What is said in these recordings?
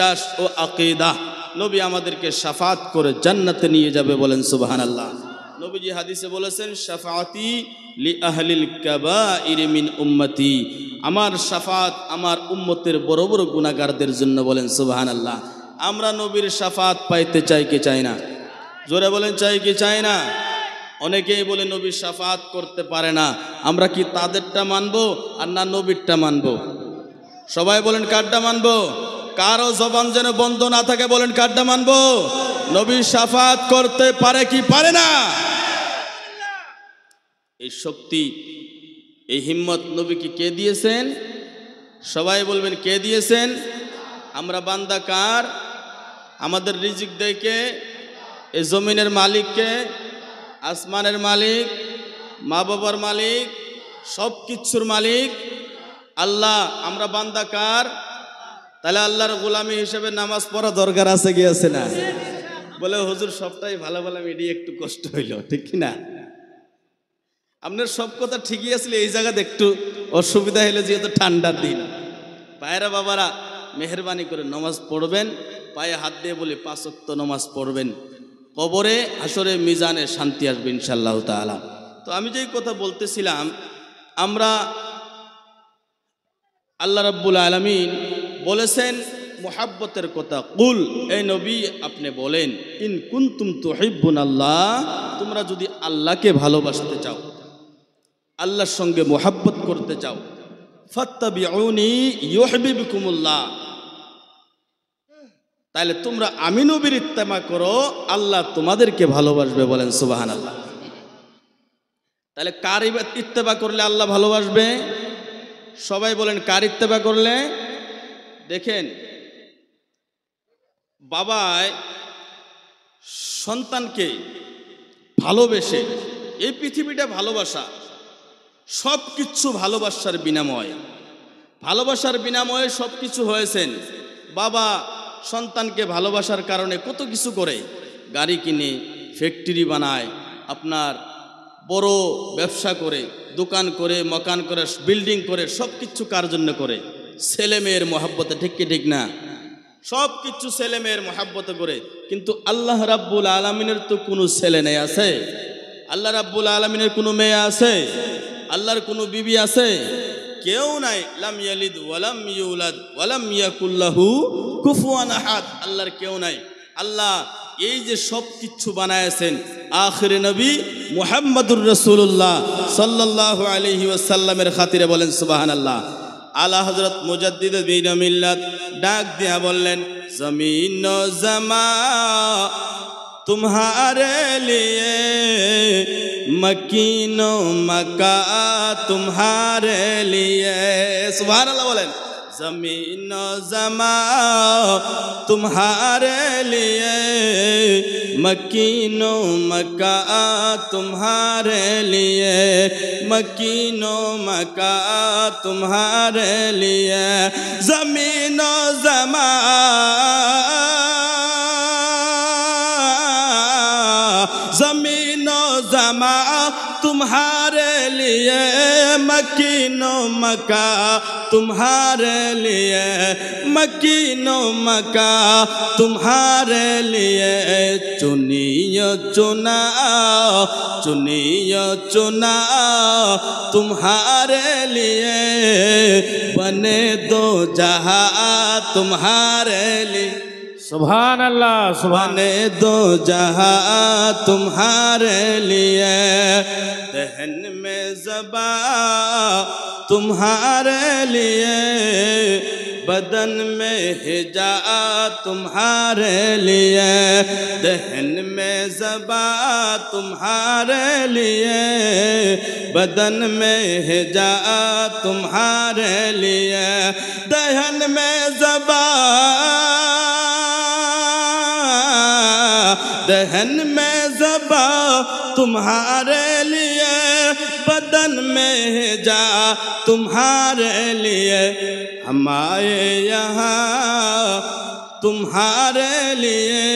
বিশ্বাস ও আকীদা নবী আমাদেরকে শাফাত করে জান্নাতে নিয়ে যাবে, বলেন সুবহানাল্লাহ। নবীজি হাদিসে বলেছেন, শাফাআতি লি আহলিল কাবাইর মিন উম্মতি, আমার শাফাত আমার উম্মতের বড় বড় গুনাহগারদের জন্য, বলেন সুবহানাল্লাহ। আমরা নবীর শাফাত পাইতে চাই কি চাই না? জোরে বলেন, চাই কি চাই না? অনেকেই বলে নবী শাফাত করতে পারে না। আমরা কি তাদেরটা মানবো আর না নবীরটা মানবো? সবাই বলেন কারটা মানবো? কারো জবান যেন বন্ধ না থাকে, বলেন কারটা মানবো? নবী শাফাত করতে পারে কি পারে না? এই শক্তি, এই হিম্মত নবীকে কে দিয়েছেন? সবাই বলবেন কে দিয়েছেন? আমরা বান্দা কার? আমাদের রিজিক দেয় কে? এই জমিনের মালিককে, আসমানের মালিক, মা বাবার মালিক, সব কিছুর মালিক আল্লাহ। আমরা বান্দা কার? তাহলে আল্লাহর গোলামি হিসেবে নামাজ পড়া দরকার আছে কি আছে না? বলে হুজুর সবটাই ভালো ভালো, এটি একটু কষ্ট হইল, ঠিক কিনা? আপনার সব কথা ঠিকই আসলে, এই জায়গাতে একটু অসুবিধা হইলে, যেহেতু ঠান্ডার দিন। পায়েরা বাবারা মেহরবানি করে নামাজ পড়বেন, পায়ে হাত দিয়ে বলে 5 ওয়াক্ত নামাজ পড়বেন। কবরে হাসরে মিজানে শান্তি আসবে ইনশাআল্লাহ তাআলা। তো আমি যেই কথা বলতেছিলাম, আমরা আল্লাহ রাব্বুল আলামিন বলেছেন মুহাব্বতের কথা, কুল, এই নবী আপনি বলেন, ইন কুনতুম তুহিব্বুনাল্লাহ, তোমরা যদি আল্লাহকে ভালোবাসতে চাও, আল্লাহর সঙ্গে মুহাব্বত করতে চাও, ফাত্তাবিউনি ইউহিব্বুকুমুল্লাহ, তাহলে তোমরা আমি নবীর ইত্তেমা করো, আল্লাহ তোমাদেরকে ভালোবাসবে, বলেন সুবহানাল্লাহ। তাহলে কার ইত্তেবা করলে আল্লাহ ভালোবাসবে? সবাই বলেন কার ইত্তেবা করলে? দেখেন, বাবায় সন্তানকে ভালোবেসে, এই পৃথিবীটা ভালোবাসা, সব কিছু ভালোবাসার বিনিময়, ভালোবাসার বিনিময়ে সব কিছু হয়েছেন। বাবা সন্তানকে ভালোবাসার কারণে কত কিছু করে, গাড়ি কিনে, ফ্যাক্টরি বানায়, আপনার বড় ব্যবসা করে, দোকান করে, মকান করে, বিল্ডিং করে, সব কিছু কার জন্য করে? ছেলে মেয়ের মহাব্বতে, ঠিক কি ঠিক না? সব কিছু ছেলে মেয়ের মহাব্বতে করে। কিন্তু আল্লাহ রাব্বুল আলামিনের তো কোনো ছেলে নেই, আছে? আল্লাহ রাব্বুল আলামিনের কোনো মেয়ে আছে? আল্লাহর কোনো বিবি আছে? কেউ নাই। লাম ইয়ালিদ ওয়ালাম ইউলাদ ওয়ালাম ইয়াকুল লাহু কুফুয়ান আহাদ, আল্লাহর কেউ নাই। আল্লাহ এই যে সব কিছু বানায়েছেন, আখিরে নবী মুহাম্মদুর রাসূলুল্লাহ সাল্লাল্লাহু আলাইহি ওয়াসাল্লামের খাতিরে, বলেন সুবহানাল্লাহ। আলা হযরত মুজাদ্দিদ বিন মিল্লাত ডাক দিয়া বললেন, জমিন ও জামা तुम्हारे लिए, मकीनो मका तुम्हारे लिए, सुभान अल्लाह बोलें। जमीन जमा तुम्हारे लिए, मकीनो मका तुम्हारे लिए, मकीनो मका तुम्हारे लिए, जमीन जमा जमीनो जमा तुम्हारे लिए, मकीनो मका तुम्हारे लिए, मकीनो मका तुम्हारे लिए, चुनियो चुना चुनियो चुना तुम्हारे लिए, बने दो जहां तुम्हारे लिए, सुभान अल्लाह, सुभान। दो जहां तुम्हारे लिए, दहन में ज़बा तुम्हारे लिए, बदन में हिजा तुम्हारे लिए, दहन में ज़बा तुम्हारे लिए, बदन में हिजा तुम्हारे लिए, दहन में ज़बा दहन में ज़बा तुम्हारे लिए, बदन में जा तुम्हारे लिए, हम आए यहाँ तुम्हारे लिए,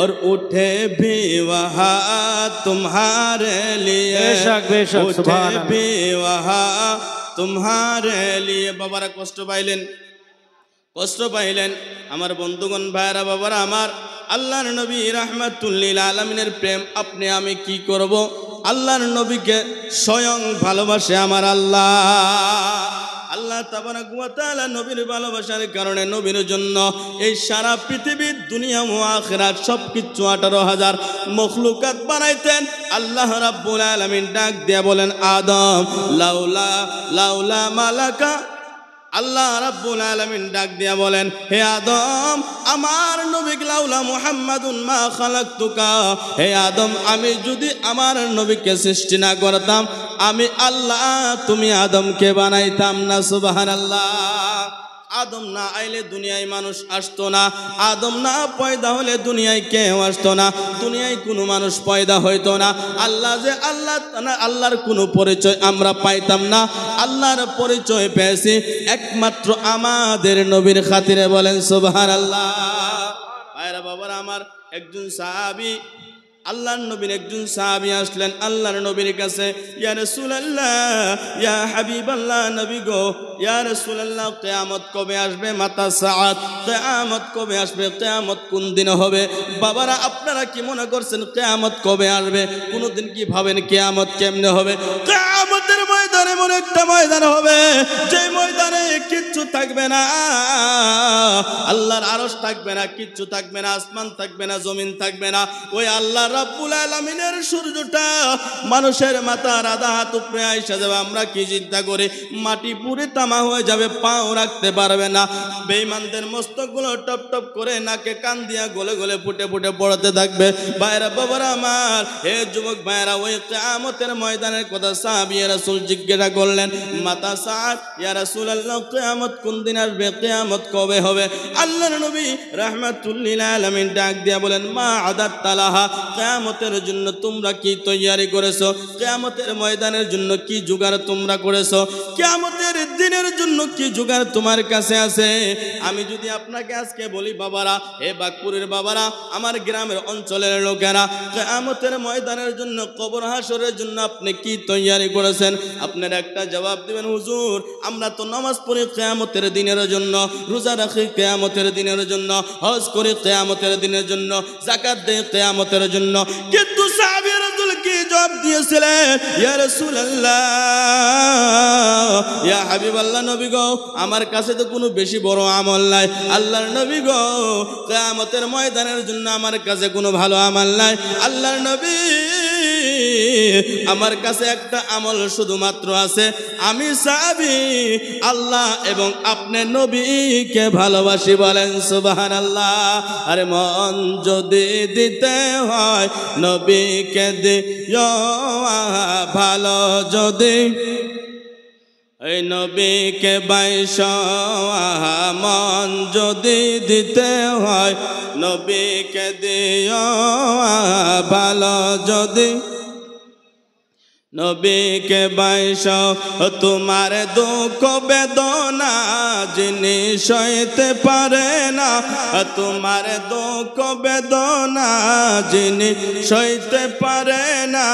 और उठे भी वहाँ तुम्हारे लिए, बेशक बेशक, उठे भी वहाँ तुम्हारे लिए। बाबारा कष्ट पाइलेन, কষ্ট পাইলেন। আমার বন্ধুগণ, ভাইরা, বাবারা আমার, আল্লাহর নবী রাহমাতুল লিল আলামিনের প্রেম আপনি আমি কি করব? আল্লাহর নবীকে স্বয়ং ভালোবাসে আমার আল্লাহ। আল্লাহ তাবারাক ওয়া তাআলা নবীর ভালোবাসার কারণে নবীর জন্য এই সারা পৃথিবীর দুনিয়া ও আখিরাত সবকিছু 18,000 মখলুকাত বানাইতেন। আল্লাহ রাব্বুল আলামিন ডাক দিয়া বলেন, আদম লাউলা লাউলা মালাকা। আল্লাহ রাব্বুল আলামিন ডাক দিয়া বলেন, হে আদম, আমার নবী লাউলা মুহাম্মাদুন মা খালাকতুকা। হে আদম, আমি যদি আমার নবীকে সৃষ্টি না করতাম, আমি আল্লাহ তুমি আদমকে বানাইতাম না। সুবহানাল্লাহ। আদম না আইলে দুনিয়ায় মানুষ আসতো না। আদম না পয়দা হলে দুনিয়ায় কেউ আসতো না। দুনিয়ায় কোনো মানুষ পয়দা হইতো না। আল্লাহ যে আল্লাহ, আল্লাহর কোনো পরিচয় আমরা পাইতাম না। আল্লাহর পরিচয় পেয়েছি একমাত্র আমাদের নবীর খাতিরে। বলেন সুবহানাল্লাহ। ভাইরা বাবারা আমার, একজন সাহাবী, আল্লাহর নবীর একজন সাহাবী আসলেন আল্লাহর নবীর কাছে, ইয়া রাসূলুল্লাহ, ইয়া হাবিবাল্লাহ, নবী গো, ইয়া রাসূলুল্লাহ, কিয়ামত কবে আসবে? মাতা সাআত, কিয়ামত কবে আসবে? কিয়ামত কোন দিন হবে? বাবারা, আপনারা কি মনে করছেন কিয়ামত কবে আসবে? কোনদিন কি ভাবেন কিয়ামত কেমনে হবে? কিয়ামতের ময়দানে এমন একটা ময়দান হবে, যে ময়দানে কিচ্ছু থাকবে না। আল্লাহর আরশ থাকবে না, কিচ্ছু থাকবে না, আসমান থাকবে না, জমিন থাকবে না। ওই আল্লাহ রাব্বুল আলামিনের সূর্যটা মানুষের মাথার আধা হাত উপরে আইসা যাবে। আমরা কি চিন্তা করি? মাটি পুরে তামা হয়ে যাবে, পাও রাখতে পারবে না। বেঈমানদের মস্তকগুলো টপ টপ করে নাকে কান দিয়া গলে গলে ফুটে ফুটে পড়তে থাকবে। ভাইরা বাবারা আমার, হে যুবক ভাইরা, ওই কিয়ামতের ময়দানের কথা সাহাবী রাসূল জিজ্ঞাসা করলেন, মাতা সাআত, ইয়া রাসূলুল্লাহ, কিয়ামত কোন দিন আসবে? কিয়ামত কবে হবে? আল্লাহর নবী রাহমাতুল লিল আলামিন ডাক দিয়া বলেন, মা আদাত তালাহা, কিয়ামতের জন্য তোমরা কি তৈয়ারি করেছো? কিয়ামতের ময়দানের জন্য কি জোগাড় তোমরা করেছো? কিয়ামতের দিনের জন্য কি জোগাড় তোমার কাছে আছে? আমি যদি আপনাকে আজকে বলি বাবারা, হে বাগপুরের বাবারা, আমার গ্রামের অঞ্চলের লোকেরা, কিয়ামতের ময়দানের জন্য, কবর হাসরের জন্য আপনি কি তৈয়ারি করেছেন? আপনারা একটা জবাব দিবেন, হুজুর, আমরা তো নামাজ পড়ি কিয়ামতের দিনের জন্য, রোজা রাখি কিয়ামতের দিনের জন্য, হজ করি কিয়ামতের দিনের জন্য, যাকাত দেই কিয়ামতের জন্য। কিন্তু সাহাবী রাসূল কি জবাব দিয়েছিলেন? ইয়া রাসূলুল্লাহ, ইয়া হাবিবাল্লাহ, নবী গো, আমার কাছে তো কোনো বেশি বড় আমল নাই। আল্লাহর নবী গো, কিয়ামতের ময়দানের জন্য আমার কাছে কোনো ভালো আমল নাই। আল্লাহর নবী, আমার কাছে একটা আমল শুধুমাত্র আছে। আমি সাহাবী আল্লাহ এবং আপনার নবীকে ভালোবাসি। বলেন সুবহানাল্লাহ। আরে মন যদি দিতে হয় নবীকে দিও, ভালো যদি এই নবীকে বাইশা, মন যদি দিতে হয় নবীকে দিও, ভালো যদি নবীকে বাইশা। তোমার দুঃখ বেদনা যিনি সইতে পারে না, তোমার দুঃখ বেদনা যিনি সইতে পারে না,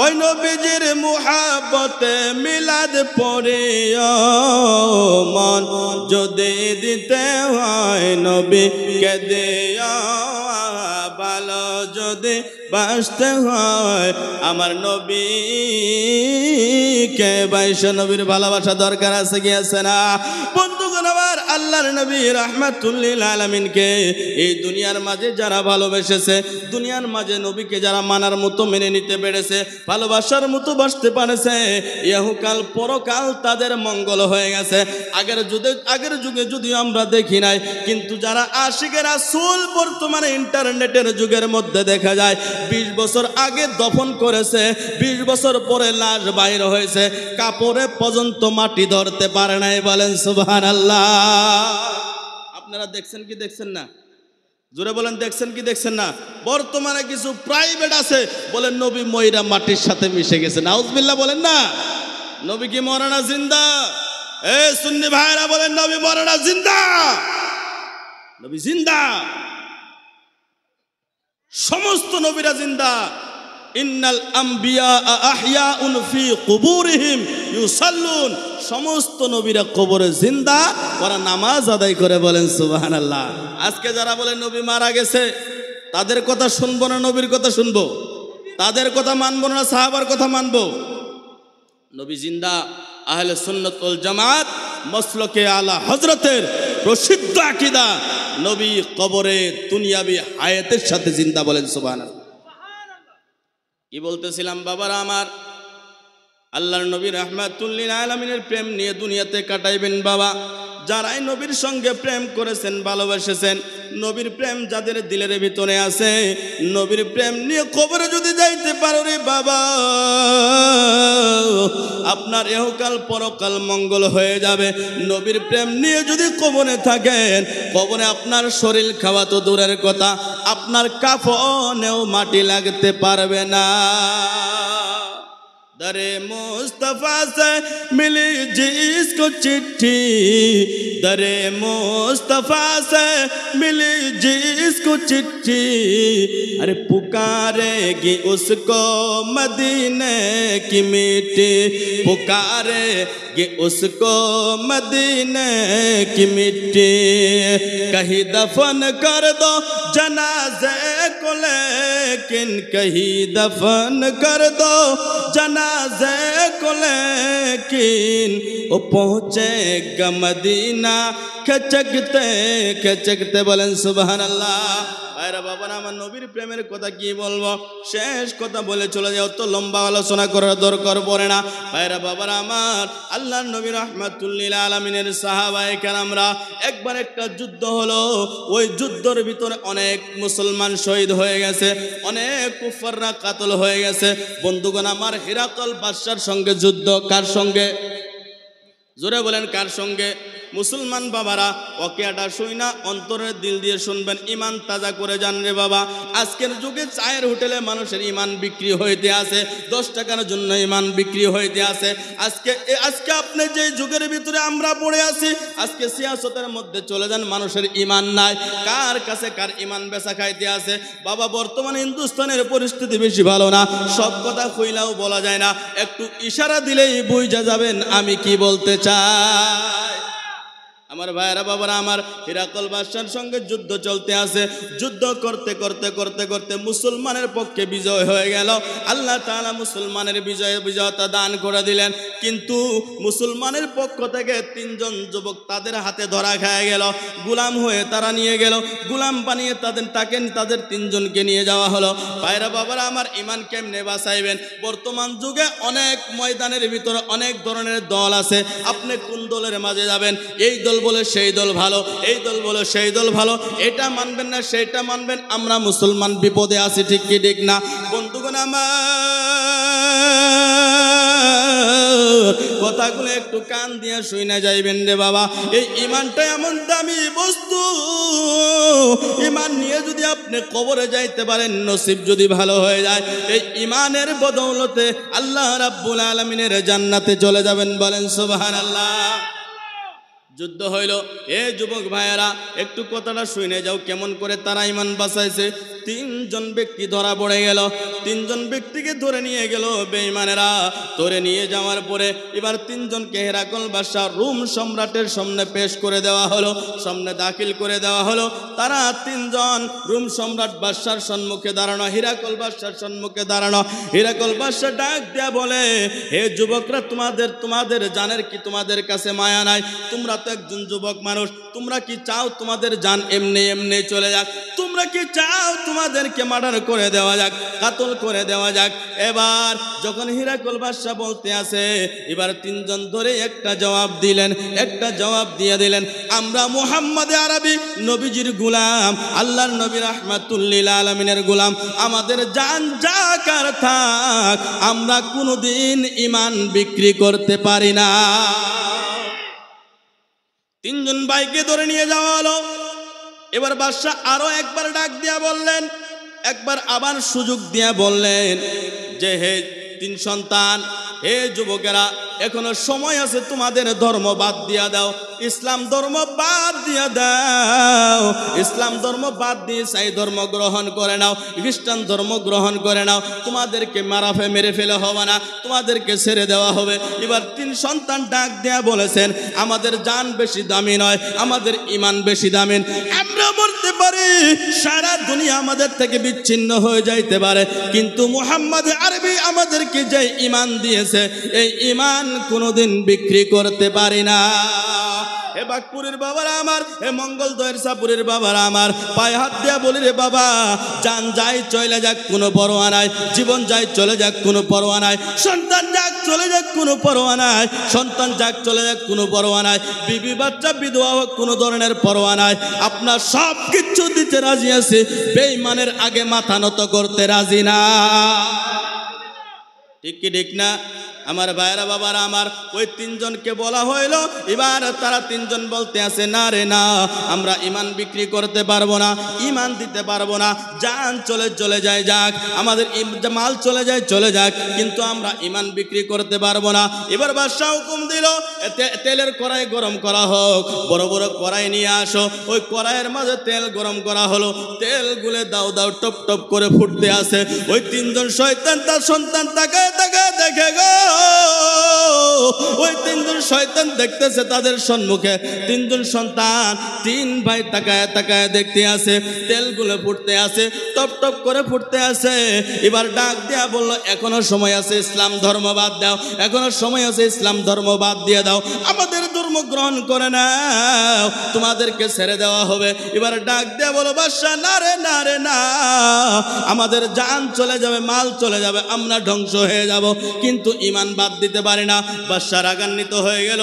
ওই নবীজির মুহাব্বতে মিলাদ পড়িও, মন যদি দিতে হয় নবীকে দিও, ভালো যদি বাসতে হয় আমার নবীকে বাইশা। নবীর ভালোবাসা দরকার আছে কি আছে না? বন্ধুগণ আমার, আল্লাহর নবী রাহমাতুল লিল আলামিনকে এই দুনিয়ার মাঝে যারা ভালোবেসেছে, দুনিয়ার মাঝে নবীকে যারা মানার মতো মেনে নিতে পেরেছে, ভালোবাসার মতো বাসতে পারেছে, ইহকাল পরকাল তাদের মঙ্গল হয়ে গেছে। আগের যুগে যদিও আমরা দেখি নাই, কিন্তু যারা আশিকে রাসূল বর্তমানে ইন্টারনেটের যুগের মধ্যে দেখা যায় 20 বছর আগে দফন করেছে, 20 বছর পরে লাশ বাইর হয়েছে, কাপড়ে পর্যন্ত মাটি ধরতে পারে নাই। বলেন সুবহানাল্লাহ। আপনারা দেখছেন কি দেখছেন না? জোরে বলেন, দেখছেন কি দেখছেন না? বর্তমানে কিছু প্রাইভেট আছে, বলেন নবী ময়রা মাটির সাথে মিশে গেছে। নাউজুবিল্লাহ বলেন না? নবী কি মরে না, জিন্দা? এ সুন্নি ভাইরা বলেন, নবী মরে না, জিন্দা? নবী জিন্দা, সমস্ত নবীরা জিন্দা। ইন্নাল আম্বিয়া আহইয়াউন ফি কুবুরিহিম ইউসাল্লুন, সমস্ত নবীরা কবরে জিন্দা, ওরা নামাজ আদায় করে, বলেন সুবহানাল্লাহ। আজকে যারা বলে নবী মারা গেছে, তাদের কথা শুনবো না নবীর কথা শুনবো? তাদের কথা মানবো না সাহাবার কথা মানবো? নবী জিন্দা। আহলে সুন্নাত ওয়াল জামাত মাসলকে আলা হযরতের প্রসিদ্ধ আকীদা, নবী কবরে দুনিয়াবি হায়াতের সাথে জিন্দা, বলেন সুবহানাল্লাহ। কি বলতেছিলাম বাবারা আমার, আল্লাহর নবী রাহমাতুল লিল আলামিনের প্রেম নিয়ে দুনিয়াতে কাটাইবেন বাবা। যারাই নবীর সঙ্গে প্রেম করেছেন, ভালোবেসেছেন, নবীর প্রেম যাদের দিলের ভিতরে আছে, নবীর প্রেম নিয়ে কবরে যদি যাইতে পারো রে বাবা, আপনার ইহকাল পরকাল মঙ্গল হয়ে যাবে। নবীর প্রেম নিয়ে যদি কবরে থাকেন, কবরে আপনার শরীর খাওয়া তো দূরের কথা, আপনার কাফনেও মাটি লাগতে পারবে না। दरे मुस्तफा से मिली जिसको चिट्ठी, दरे मुस्तफा से मिली जिसको चिट्ठी, अरे पुकारेगी उसको मदीने की मिट्टी, पुकारेगी उसको मदीने की मिट्टी। कहीं दफन कर दो जनाजे को, लेकिन कहीं दफन कर दो जनाजे को, लेकिन वो पहुँचेगा मदीना खचकते खचकते, बोलें सुबहान अल्लाह। আরে বাবা আমার নবীর প্রেমের কথা কি বলবো, শেষ কথা বলে চলে যাও, তো লম্বা আলোচনা করার দরকার পড়ে না। ভাইরা বাবারা আমার, আল্লাহর নবী রাহমাতুল লিল আলামিনের সাহাবায়ে কেরামরা, একবার একটা যুদ্ধ হলো, ওই যুদ্ধের ভিতরে অনেক মুসলমান শহীদ হয়ে গেছে, অনেক কুফাররা কাতল হয়ে গেছে। বন্ধুগণ আমার, হিরাকল বাদশার সঙ্গে যুদ্ধ, কার সঙ্গে? জোরে বলেন কার সঙ্গে? মুসলমান বাবারা ওকেটা শুই না, অন্তরের দিল দিয়ে শুনবেন, ইমান তাজা করে যান রে বাবা। আজকের যুগে চায়ের হোটেলে মানুষের ইমান বিক্রি হইতে আছে, 10 টাকার জন্য ইমান বিক্রি হইতে আছে। আজকে আপনি যে যুগের ভিতরে আমরা পড়ে আছি, আজকে সিয়াসতের মধ্যে চলে যান, মানুষের ইমান নাই। কার কাছে কার ইমান বেচা খাইতে আছে বাবা। বর্তমানে হিন্দুস্তানের পরিস্থিতি বেশি ভালো না, সব কথা কইলাও বলা যায় না, একটু ইশারা দিলেই বুঝা যাবেন আমি কি বলতে চাই। আমার ভাইরা বাবারা আমার, হিরাকল বাদশার সঙ্গে যুদ্ধ চলতে আছে। যুদ্ধ করতে করতে করতে করতে মুসলমানের পক্ষে বিজয় হয়ে গেল। আল্লাহ তাআলা মুসলমানের বিজয়তা দান করে দিলেন। কিন্তু মুসলমানের পক্ষ থেকে 3 জন যুবক তাদের হাতে ধরা খেয়ে গেল, গোলাম হয়ে তারা নিয়ে গেল, গোলাম বানিয়ে তাদের 3 জনকে নিয়ে যাওয়া হলো। ভাইরা বাবারা আমার, ইমান কেমনে বাঁচাইবেন? বর্তমান যুগে অনেক ময়দানের ভিতরে অনেক ধরনের দল আছে, আপনি কোন দলের মাঝে যাবেন? এই দল বলে সেই দল ভালো, এই দল বলে সেই দল ভালো, এটা মানবেন না সেইটা মানবেন। আমরা মুসলমান বিপদে আছি, ঠিক কি ঠিক না বন্ধুগণ আমার? কথাগুলো একটু কান দিয়ে শুনে যাইবেন রে বাবা। এই ইমানটা এমন দামি বস্তু, ইমান নিয়ে যদি আপনি কবরে যাইতে পারেন, নসিব যদি ভালো হয়ে যায়, এই ইমানের বদৌলতে আল্লাহ রাব্বুল আলামিনের জান্নাতে চলে যাবেন, বলেন সুবহানাল্লাহ। যুদ্ধ হইল। এ যুবক ভাইয়েরা, একটু কথাটা শুনে যাও, কেমন করে তারা ইমান বাঁচাইছে। 3 জন ব্যক্তি ধরা পড়ে গেল। 3 জন ব্যক্তিকে ধরে নিয়ে গেল বেঈমানেরা। ধরে নিয়ে যাওয়ার পরে এবার 3 জনকে হিরাকল বাদশা রোম সম্রাটের সামনে পেশ করে দেওয়া হলো, সামনে দাখিল করে দেওয়া হলো। তারা 3 জন রোম সম্রাট বাদশার সম্মুখে দাঁড়ানো, হিরাকল বাদশার সম্মুখে দাঁড়ানো। হিরাকল বাদশা ডাক দেয়া বলে, হে যুবকরা, তোমাদের জানের কি তোমাদের কাছে মায়া নাই? তোমরা তো একজন যুবক মানুষ, তোমরা কি চাও তোমাদের জান এমনি এমনি চলে যাক? তোমরা কি চাও তোমাদেরকে মার্ডার করে দেওয়া যাক, কাতল করে দেওয়া যাক? এবার যখন হিরাকল বাদশা বলতে আছে, এবার 3 জন ধরে একটা জবাব দিয়ে দিলেন, আমরা মুহাম্মদ আরবি নবীজির গোলাম, আল্লাহর নবী রাহমাতুল লিল আলামিনের গোলাম, আমাদের জান যাকার থাক, আমরা কোনোদিন ঈমান বিক্রি করতে পারি না। 3 জন ভাইকে ধরে নিয়ে যাওয়া হলো। এবার বাদশাহ আরো একবার ডাক দিয়া বললেন, একবার আবার সুযোগ দিয়া বললেন যে, হে 3 সন্তান, হে যুবকেরা, এখনো সময় আছে, তোমাদের ধর্ম বাদ দিয়া দাও, ইসলাম ধর্ম বাদ দিয়া দাও, ইসলাম ধর্ম বাদ দিয়ে সাই ধর্ম গ্রহণ করে নাও, খ্রিস্টান ধর্ম গ্রহণ করে নাও, তোমাদেরকে মেরে ফেলে হবে না, তোমাদেরকে ছেড়ে দেওয়া হবে। এবার 3 সন্তান ডাক দেয়া বলেছেন, আমাদের জান বেশি দামি নয়, আমাদের ঈমান বেশি দামি। আমরা বলতে পারি সারা দুনিয়া আমাদের থেকে বিচ্ছিন্ন হয়ে যাইতে পারে, কিন্তু মুহাম্মদ আরবি আমাদেরকে যে ঈমান দিয়েছে, এই ঈমান কোনোদিন বিক্রি করতে পারি না। হে বাগপুরের বাবারা আমার, হে মঙ্গল দয়ের সাপুরের বাবারা আমার, পায়ে হাত দিয়া বলি রে বাবা, জান যাই চলে যাক কোনো পরোয়া নাই, জীবন যাই চলে যাক কোনো পরোয়া নাই, সন্তান যাক চলে যাক কোনো পরোয়া নাই, সন্তান যাক চলে যাক কোনো পরোয়া নাই, বিবি বাচ্চা বিধবা হোক কোনো ধরনের পরোয়া নাই, আপনার সব কিছু দিতে রাজি আছে, বেঈমানের আগে মাথা নত করতে রাজি না। ঠিক কি ঠিক না আমার ভাইরা বাবারা আমার? ওই 3 জনকে বলা হইল, এবার তারা 3 জন বলতে আছে, না রে না, আমরা ঈমান বিক্রি করতে পারবো না, ঈমান দিতে পারবো না, জান চলে যায় যাক, আমাদের মাল চলে যাক, কিন্তু আমরা ঈমান বিক্রি করতে পারবো না। এবার বাদশা হুকুম দিল, তেলের কড়াই গরম করা হোক, বড় বড় কড়াই নিয়ে আসো। ওই কড়াইয়ের মাঝে তেল গরম করা হলো, তেল গুলে দাও দাও টপ টপ করে ফুটতে আছে। ওই 3 জন শয়তান তার সন্তান তাকায় দেখে গো, ওই 3 জন শয়তান দেখতেছে তাদের সম্মুখে 3 জন সন্তান, 3 ভাই তাকায় দেখতে আছে, তেলগুলো ফুটতে আছে, টপ টপ করে ফুটতে আছে। এবার ডাক দেয়া বলল, এখনো সময় আছে, ইসলাম ধর্ম বাদ দাও, এখনো সময় আছে, ইসলাম ধর্ম বাদ দিয়ে দাও, আমাদের ধর্ম গ্রহণ করে নাও, তোমাদেরকে ছেড়ে দেওয়া হবে। এবার ডাক দেয়া বলো, বাদশা না রে না, আমাদের জান চলে যাবে, মাল চলে যাবে, আমরা ধ্বংস হয়ে যাব, কিন্তু ঈমান বাদ দিতে পারি না। বাদশা রাগান্বিত হয়ে গেল।